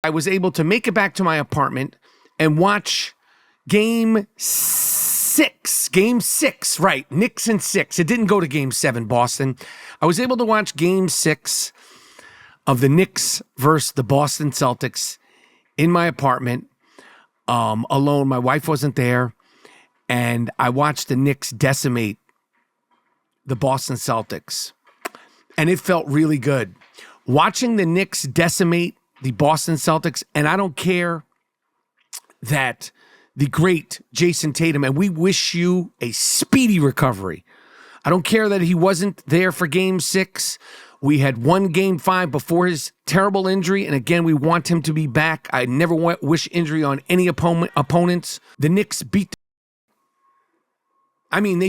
I was able to make it back to my apartment and watch Game 6, right, Knicks in 6. It didn't go to Game 7, Boston. I was able to watch Game 6 of the Knicks versus the Boston Celtics in my apartment, alone. My wife wasn't there, and I watched the Knicks decimate the Boston Celtics, and it felt really good. Watching the Knicks decimate the Boston Celtics, and I don't care that the great Jason Tatum, and we wish you a speedy recovery. I don't care that he wasn't there for Game 6. We had won Game 5 before his terrible injury, and again, we want him to be back. I never wish injury on any opponents. The Knicks they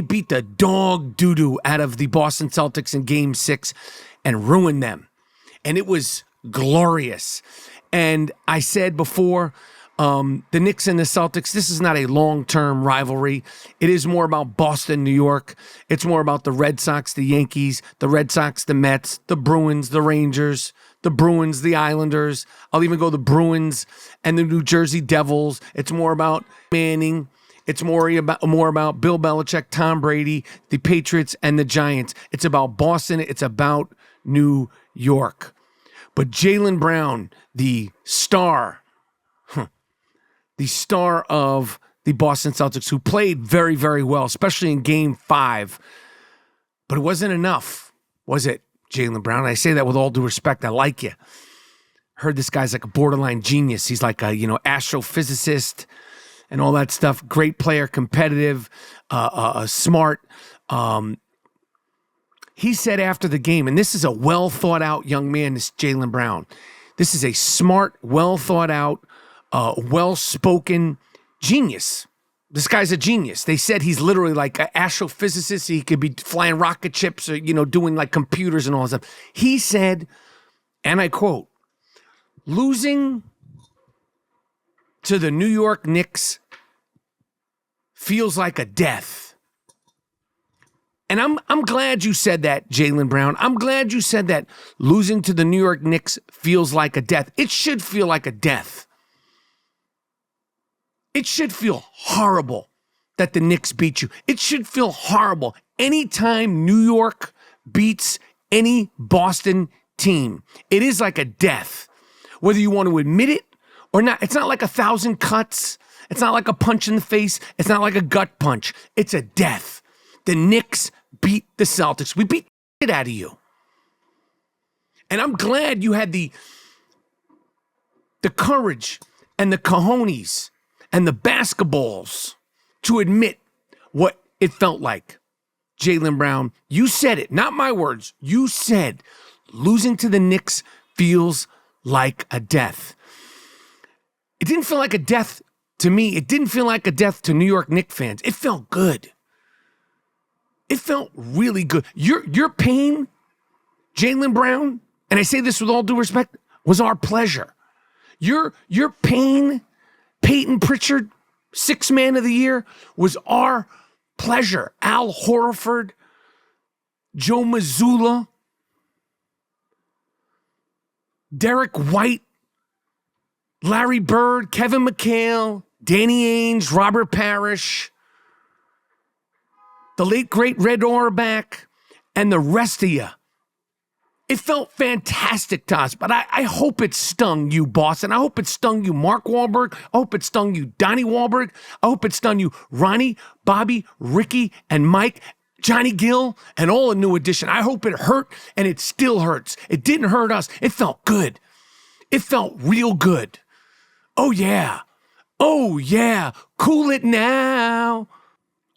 beat the dog doo-doo out of the Boston Celtics in Game 6 and ruined them. And it was glorious. And I said before, the Knicks and the Celtics, this is not a long-term rivalry. It is more about Boston, New York. It's more about the Red Sox, the Yankees, the Red Sox, the Mets, the Bruins, the Rangers, the Bruins, the Islanders. I'll even go the Bruins and the New Jersey Devils. It's more about Manning. It's more about Bill Belichick, Tom Brady, the Patriots, and the Giants. It's about Boston. It's about New York. But Jaylen Brown, the star of the Boston Celtics, who played very, very well, especially in Game 5. But it wasn't enough, was it, Jaylen Brown? I say that with all due respect. I like you. Heard this guy's like a borderline genius. He's like a, astrophysicist and all that stuff. Great player, competitive, smart. He said after the game, and this is a well-thought-out young man, this Jaylen Brown. This is a smart, well-thought-out, well-spoken genius. This guy's a genius. They said he's literally like an astrophysicist. He could be flying rocket ships or, doing like computers and all that stuff. He said, and I quote, losing to the New York Knicks feels like a death. And I'm glad you said that, Jaylen Brown. I'm glad you said that. Losing to the New York Knicks feels like a death. It should feel like a death. It should feel horrible that the Knicks beat you. It should feel horrible anytime New York beats any Boston team. It is like a death, whether you want to admit it or not. It's not like 1,000 cuts. It's not like a punch in the face. It's not like a gut punch. It's a death. The Knicks beat the Celtics. We beat the shit out of you. And I'm glad you had the courage and the cojones and the basketballs to admit what it felt like. Jaylen Brown, you said it, not my words. You said losing to the Knicks feels like a death. It didn't feel like a death to me. It didn't feel like a death to New York Knicks fans. It felt good. It felt really good. Your pain, Jaylen Brown, and I say this with all due respect, was our pleasure. Your pain, Peyton Pritchard, 6th Man of the Year, was our pleasure. Al Horford, Joe Mazzulla, Derek White, Larry Bird, Kevin McHale, Danny Ainge, Robert Parrish, the late, great Red Auerbach, and the rest of you. It felt fantastic to us, but I hope it stung you, Boston. I hope it stung you, Mark Wahlberg. I hope it stung you, Donnie Wahlberg. I hope it stung you, Ronnie, Bobby, Ricky, and Mike, Johnny Gill, and all the New Edition. I hope it hurt, and it still hurts. It didn't hurt us. It felt good. It felt real good. Oh, yeah. Oh, yeah. Cool it now.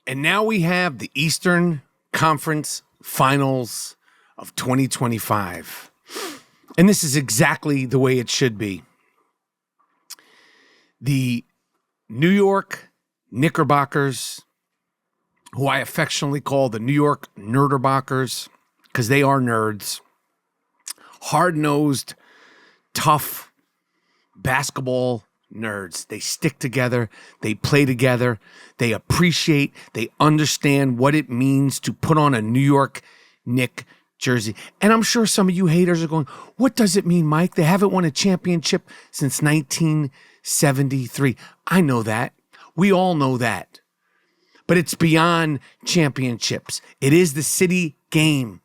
And now we have the Eastern Conference Finals of 2025. And this is exactly the way it should be. The New York Knickerbockers, who I affectionately call the New York Nerderbockers, because they are nerds, hard-nosed, tough basketball nerds. They stick together, they play together, they appreciate, they understand what it means to put on a New York Knick jersey. And I'm sure some of you haters are going, what does it mean, Mike? They haven't won a championship since 1973. I know that. We all know that. But it's beyond championships. It is the city game.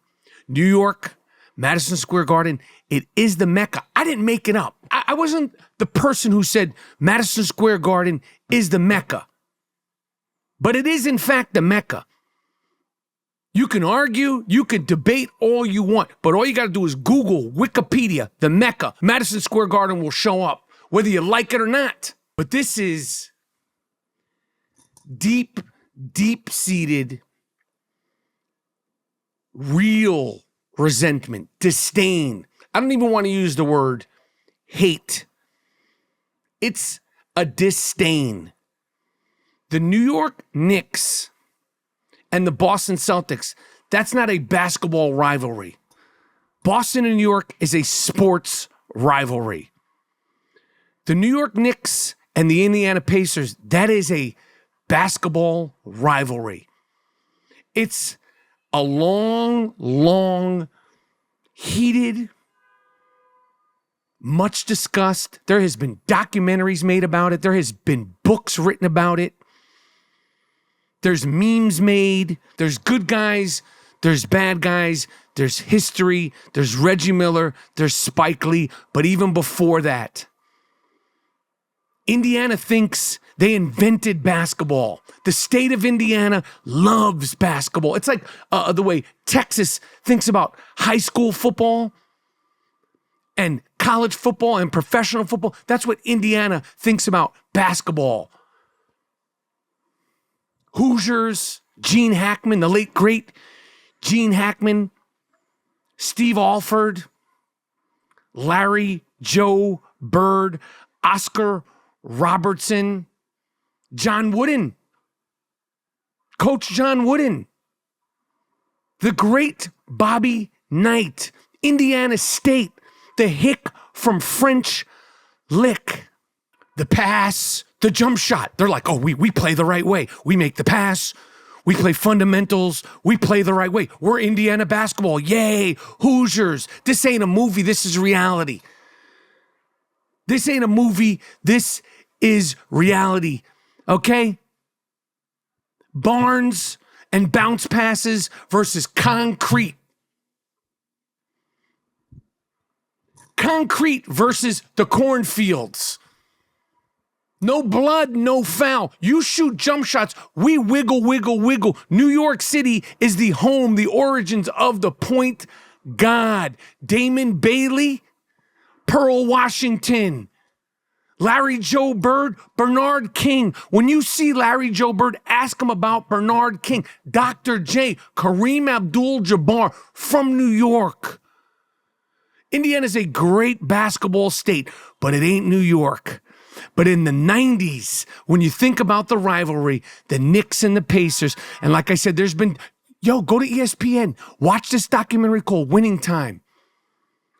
New York, Madison Square Garden, it is the Mecca. I didn't make it up. I wasn't the person who said Madison Square Garden is the Mecca. But it is, in fact, the Mecca. You can argue, you can debate all you want, but all you got to do is Google, Wikipedia, the Mecca. Madison Square Garden will show up, whether you like it or not. But this is deep, deep-seated, real resentment, disdain. I don't even want to use the word hate. It's a disdain. The New York Knicks and the Boston Celtics, that's not a basketball rivalry. Boston and New York is a sports rivalry. The New York Knicks and the Indiana Pacers, that is a basketball rivalry. It's a long, long, heated, much discussed. There has been documentaries made about it. There has been books written about it. There's memes made. There's good guys. There's bad guys. There's history. There's Reggie Miller. There's Spike Lee. But even before that, Indiana thinks they invented basketball. The state of Indiana loves basketball. It's like the way Texas thinks about high school football and college football and professional football. That's what Indiana thinks about basketball. Hoosiers, Gene Hackman, the late great Gene Hackman, Steve Alford, Larry Joe Bird, Oscar Robertson, John Wooden, Coach John Wooden, the great Bobby Knight, Indiana State, the hick from French Lick, the pass, the jump shot. They're like, oh, we play the right way. We make the pass. We play fundamentals. We play the right way. We're Indiana basketball. Yay, Hoosiers. This ain't a movie. This is reality. This ain't a movie. This is reality. Okay? Barnes and bounce passes versus concrete. Concrete versus the cornfields. No blood, no foul. You shoot jump shots. We wiggle, wiggle, wiggle. New York City is the home, the origins of the point god. Damon Bailey, Pearl Washington, Larry Joe Bird, Bernard King. When you see Larry Joe Bird, ask him about Bernard King. Dr. J, Kareem Abdul-Jabbar from New York. Indiana's a great basketball state, but it ain't New York. But in the 90s, when you think about the rivalry, the Knicks and the Pacers, and like I said, there's been, go to ESPN, watch this documentary called Winning Time.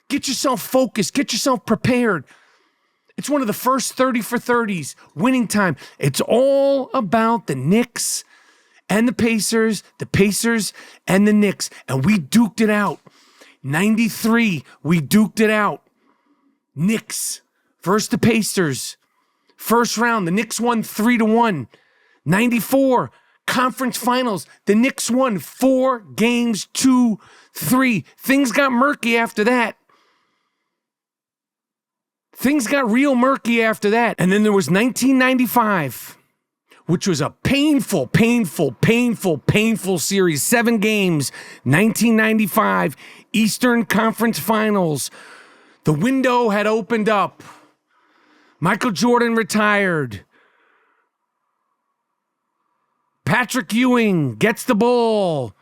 Get yourself focused, get yourself prepared. It's one of the first 30 for 30s, Winning Time. It's all about the Knicks and the Pacers and the Knicks, and we duked it out. 93, we duked it out. Knicks versus the Pacers. First round, the Knicks won 3-1. 94, conference finals. The Knicks won 4 games, 2-3. Things got murky after that. Things got real murky after that. And then there was 1995, which was a painful series. 7 games, 1995, Eastern Conference Finals. The window had opened up. Michael Jordan retired. Patrick Ewing gets the ball.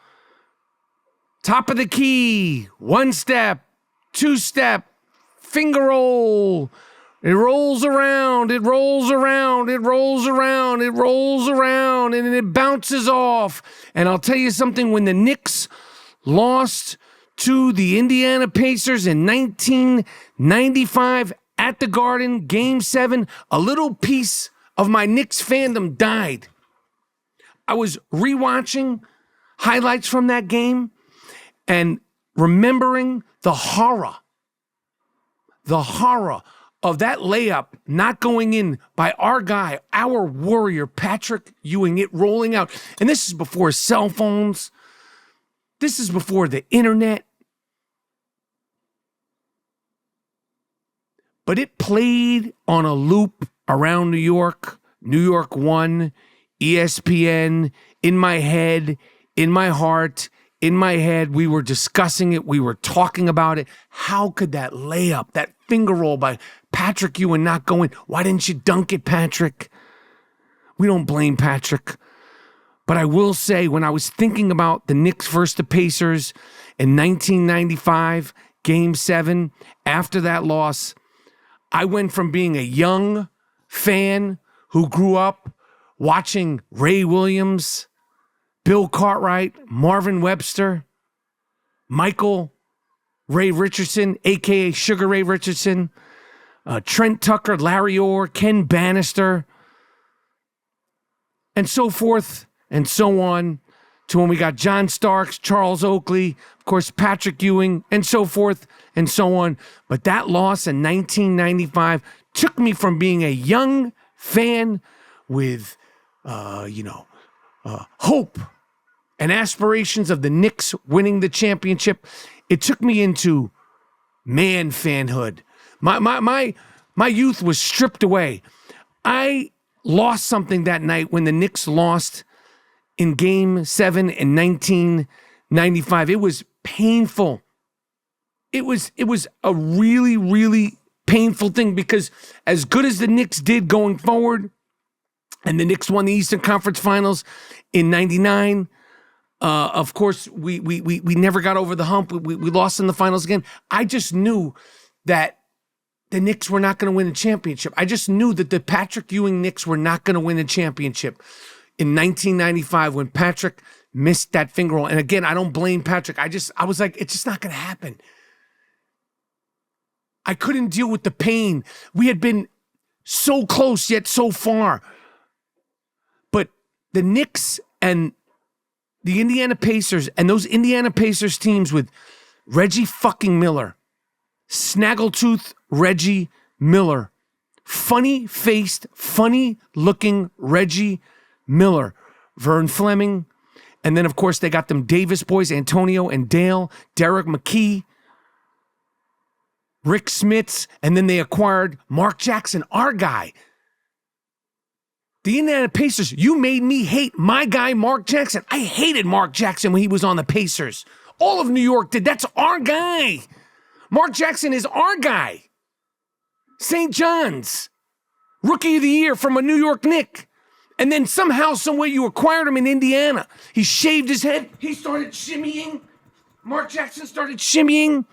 Top of the key. 1 step, 2 step, finger roll. It rolls around, it rolls around, it rolls around, it rolls around, and it bounces off. And I'll tell you something, when the Knicks lost to the Indiana Pacers in 1995 at the Garden, Game 7, a little piece of my Knicks fandom died. I was rewatching highlights from that game, and remembering the horror of that layup not going in by our guy, our warrior, Patrick Ewing, it rolling out. And this is before cell phones. This is before the internet. But it played on a loop around New York, New York 1, ESPN, in my head, in my heart, in my head. We were discussing it. We were talking about it. How could that layup, that finger roll by Patrick Ewing not go in? Why didn't you dunk it, Patrick? We don't blame Patrick. But I will say, when I was thinking about the Knicks versus the Pacers in 1995, Game 7, after that loss, I went from being a young fan who grew up watching Ray Williams, Bill Cartwright, Marvin Webster, Michael Ray Richardson, a.k.a. Sugar Ray Richardson, Trent Tucker, Larry Orr, Ken Bannister, and so forth and so on, to when we got John Starks, Charles Oakley, of course, Patrick Ewing, and so forth and so on. But that loss in 1995 took me from being a young fan with, hope and aspirations of the Knicks winning the championship. It took me into man fanhood. My youth was stripped away. I lost something that night when the Knicks lost in Game 7 in 1995. It was painful. It was a really, really painful thing, because as good as the Knicks did going forward, and the Knicks won the Eastern Conference Finals in 99, of course, we never got over the hump. We lost in the finals again. I just knew that the Knicks were not going to win a championship. I just knew that the Patrick Ewing Knicks were not going to win a championship in 1995 when Patrick missed that finger roll. And again, I don't blame Patrick. I was like, it's just not going to happen. I couldn't deal with the pain. We had been so close yet so far. But the Knicks and the Indiana Pacers, and those Indiana Pacers teams with Reggie fucking Miller, snaggletooth Reggie Miller, funny-faced, funny-looking Reggie Miller, Vern Fleming, and then, of course, they got them Davis boys, Antonio and Dale, Derek McKee, Rick Smits, and then they acquired Mark Jackson, our guy. The Indiana Pacers, you made me hate my guy, Mark Jackson. I hated Mark Jackson when he was on the Pacers. All of New York did. That's our guy. Mark Jackson is our guy. St. John's, Rookie of the Year from a New York Knick. And then somehow, someway, you acquired him in Indiana. He shaved his head. He started shimmying. Mark Jackson started shimmying.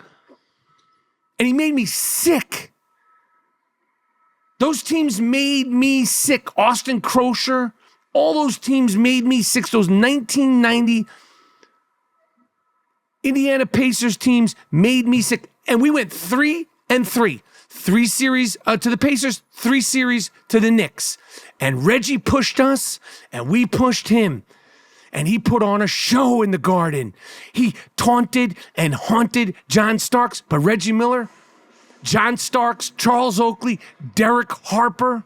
And he made me sick. Those teams made me sick. Austin Crosher, all those teams made me sick. Those 1990 Indiana Pacers teams made me sick. And we went 3-3. 3 series to the Pacers, 3 series to the Knicks. And Reggie pushed us, and we pushed him. And he put on a show in the Garden. He taunted and haunted John Starks, but Reggie Miller, John Starks, Charles Oakley, Derek Harper,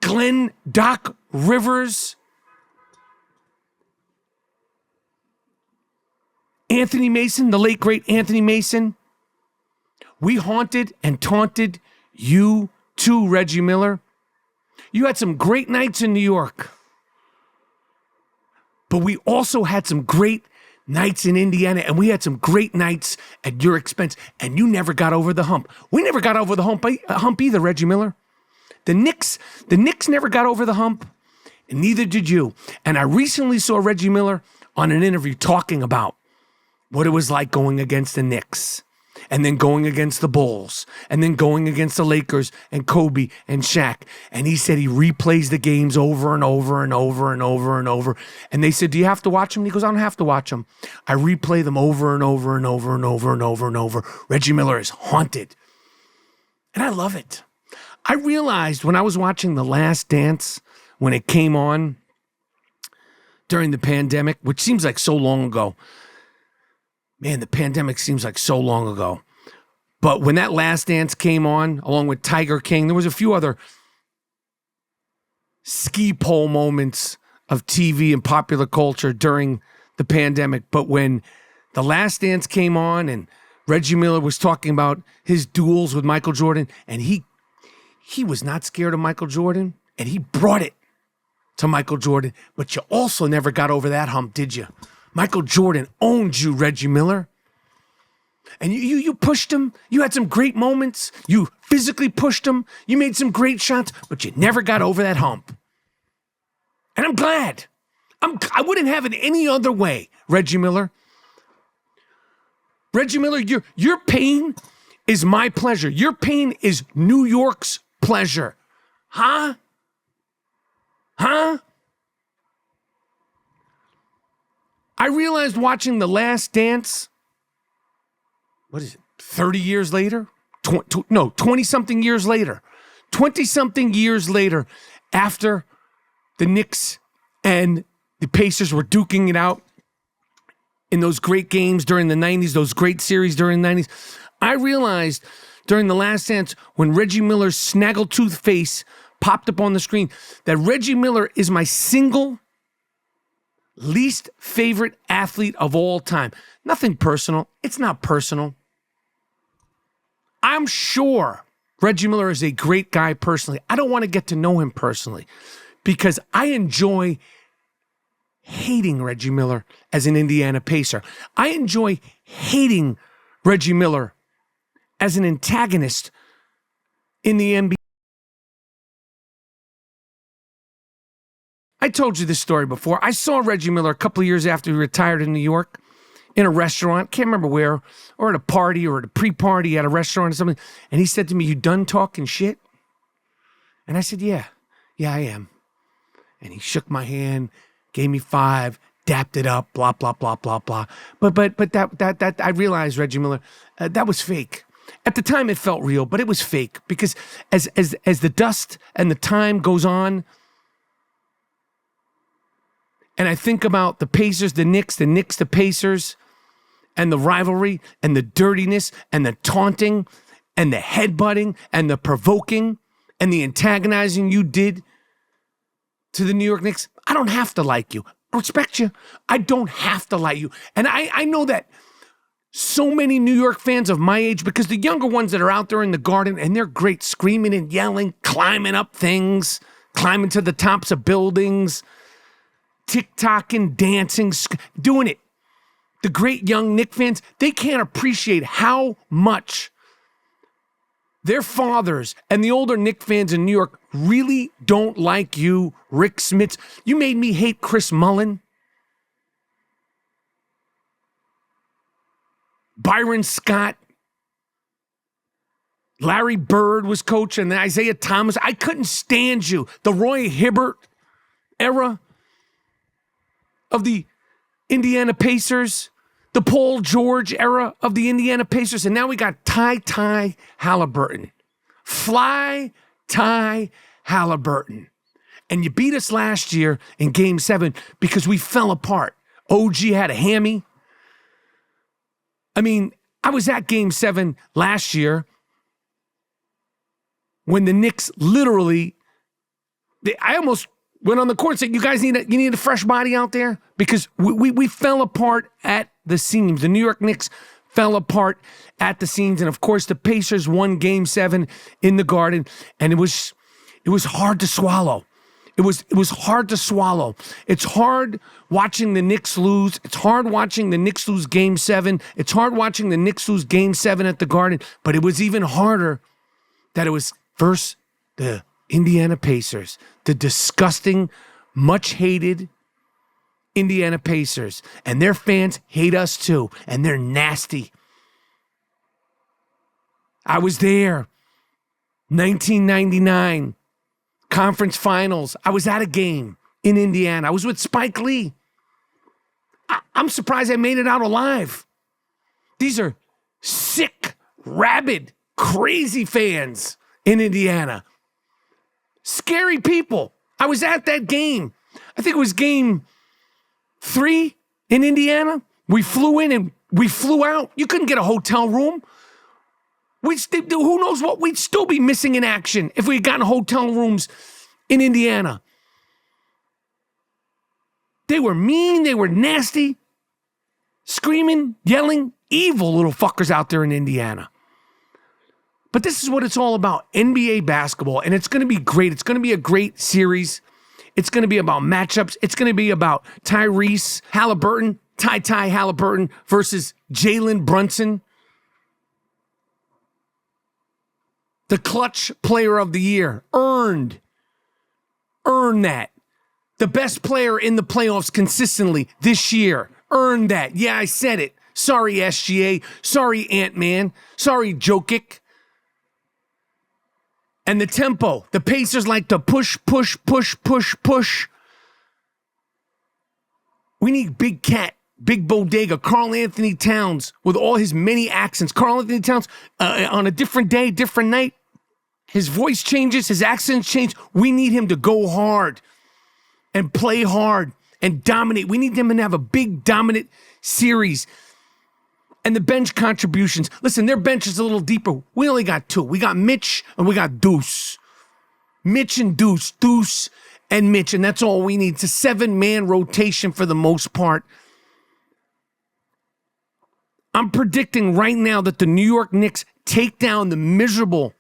Glenn Doc Rivers, Anthony Mason, the late great Anthony Mason. We haunted and taunted you too, Reggie Miller. You had some great nights in New York, but we also had some great nights in Indiana, and we had some great nights at your expense, and you never got over the hump. We never got over the hump either, Reggie Miller. The Knicks never got over the hump, and neither did you. And I recently saw Reggie Miller on an interview talking about what it was like going against the Knicks, and then going against the Bulls, and then going against the Lakers and Kobe and Shaq. And he said he replays the games over and over and over and over and over. And they said, do you have to watch them? And he goes, I don't have to watch them. I replay them over and over and over and over and over and over. Reggie Miller is haunted. And I love it. I realized when I was watching The Last Dance, when it came on during the pandemic, which seems like so long ago, Man, the pandemic seems like so long ago. But when that Last Dance came on, along with Tiger King, there was a few other ski pole moments of TV and popular culture during the pandemic. But when the Last Dance came on and Reggie Miller was talking about his duels with Michael Jordan, and he was not scared of Michael Jordan, and he brought it to Michael Jordan. But you also never got over that hump, did you? Michael Jordan owned you, Reggie Miller. And you pushed him. You had some great moments. You physically pushed him. You made some great shots, but you never got over that hump. And I'm glad. I wouldn't have it any other way, Reggie Miller. Reggie Miller, your pain is my pleasure. Your pain is New York's pleasure. Huh? I realized watching The Last Dance, what is it, 30 years later? 20-something years later. 20-something years later, after the Knicks and the Pacers were duking it out in those great games during the 90s, those great series during the 90s, I realized during The Last Dance, when Reggie Miller's snaggletooth face popped up on the screen, that Reggie Miller is my single least favorite athlete of all time. Nothing personal. It's not personal. I'm sure Reggie Miller is a great guy personally. I don't want to get to know him personally because I enjoy hating Reggie Miller as an Indiana Pacer. I enjoy hating Reggie Miller as an antagonist in the NBA. I told you this story before. I saw Reggie Miller a couple of years after he retired in New York in a restaurant. Can't remember where, or at a party or at a pre-party at a restaurant or something. And he said to me, "You done talking shit?" And I said, yeah, I am. And he shook my hand, gave me 5, dapped it up, blah, blah, blah, blah, blah. But that I realized, Reggie Miller, that was fake. At the time, it felt real, but it was fake because as the dust and the time goes on, and I think about the Pacers, the Knicks, the Pacers, and the rivalry, and the dirtiness, and the taunting, and the headbutting, and the provoking, and the antagonizing you did to the New York Knicks. I don't have to like you. I respect you. I don't have to like you. And I know that so many New York fans of my age, because the younger ones that are out there in the garden, and they're great, screaming and yelling, climbing up things, climbing to the tops of buildings, TikToking, dancing, doing it. The great young Knick fans, they can't appreciate how much their fathers and the older Knick fans in New York really don't like you, Rick Smits. You made me hate Chris Mullin. Byron Scott. Larry Bird was coach, and Isaiah Thomas. I couldn't stand you. The Roy Hibbert era of the Indiana Pacers, the Paul George era of the Indiana Pacers, and now we got Ty Halliburton. Fly Ty Halliburton. And you beat us last year in Game 7 because we fell apart. OG had a hammy. I mean, I was at Game 7 last year when the Knicks literally, I almost went on the court and said, you guys need a fresh body out there? Because we fell apart at the seams. The New York Knicks fell apart at the seams. And of course, the Pacers won Game 7 in the Garden. And it was hard to swallow. It was hard to swallow. It's hard watching the Knicks lose. It's hard watching the Knicks lose Game 7. It's hard watching the Knicks lose Game 7 at the Garden. But it was even harder that it was versus the Indiana Pacers, the disgusting, much hated Indiana Pacers. And their fans hate us too, and they're nasty. I was there, 1999, conference finals. I was at a game in Indiana. I was with Spike Lee. I'm surprised I made it out alive. These are sick, rabid, crazy fans in Indiana. Scary people. I was at that game. I think it was Game 3 in Indiana. We flew in and We flew out. You couldn't get a hotel room. Who knows what? We'd still be missing in action if we had gotten hotel rooms in Indiana. They were mean. They were nasty. Screaming, yelling, evil little fuckers out there in Indiana. But this is what it's all about, NBA basketball, and it's going to be great. It's going to be a great series. It's going to be about matchups. It's going to be about Tyrese Halliburton, Ty Halliburton versus Jalen Brunson. The clutch player of the year. Earned that. The best player in the playoffs consistently this year. Earned that. Yeah, I said it. Sorry, SGA. Sorry, Ant-Man. Sorry, Jokic. And the tempo. The Pacers like to push. We need Big Cat, Big Bodega, Karl Anthony Towns with all his many accents. Karl Anthony Towns on a different day, different night. His voice changes, his accents change. We need him to go hard and play hard and dominate. We need him to have a big, dominant series. And the bench contributions. Listen, their bench is a little deeper. We only got two. We got Mitch and we got Deuce. Mitch and Deuce. Deuce and Mitch. And that's all we need. It's a 7-man rotation for the most part. I'm predicting right now that the New York Knicks take down the miserable,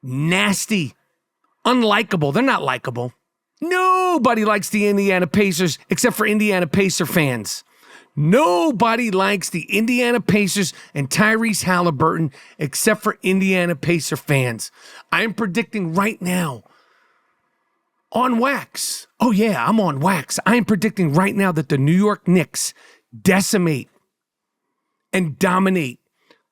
nasty, unlikable. They're not likable. Nobody likes the Indiana Pacers except for Indiana Pacer fans. Nobody likes the Indiana Pacers and Tyrese Halliburton except for Indiana Pacer fans. I am predicting right now on wax. Oh yeah, I'm on wax. I am predicting right now that the New York Knicks decimate and dominate.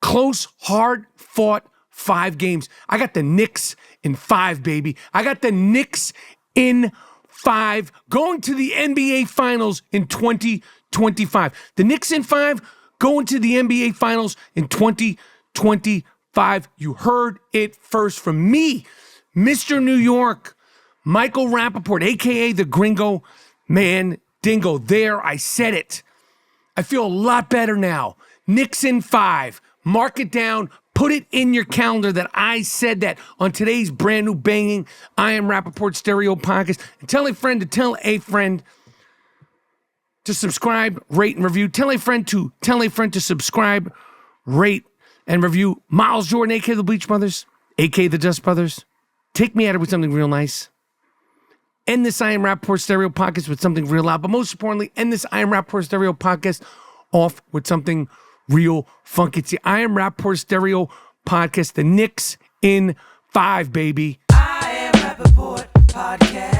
Close, hard-fought 5 games. I got the Knicks in 5, baby. I got the Knicks in 5 going to the NBA Finals in 2025. The Knicks in 5 going to the NBA Finals in 2025. You heard it first from me, Mr. New York, Michael Rapaport, a.k.a. the Gringo Mandingo. There, I said it. I feel a lot better now. Knicks in 5. Mark it down. Put it in your calendar that I said that on today's brand new banging I Am Rapaport Stereo podcast. And tell a friend to tell a friend to subscribe, rate, and review. Tell a friend to subscribe, rate, and review. Miles Jordan, a.k.a. the Bleach Brothers, a.k.a. the Dust Brothers. Take me at it with something real nice. End this I Am Rapaport Stereo podcast with something real loud. But most importantly, end this I Am Rapaport Stereo podcast off with something real funky. It's the I Am Rapaport Stereo podcast. The Knicks in 5, baby. I Am Rapaport Podcast.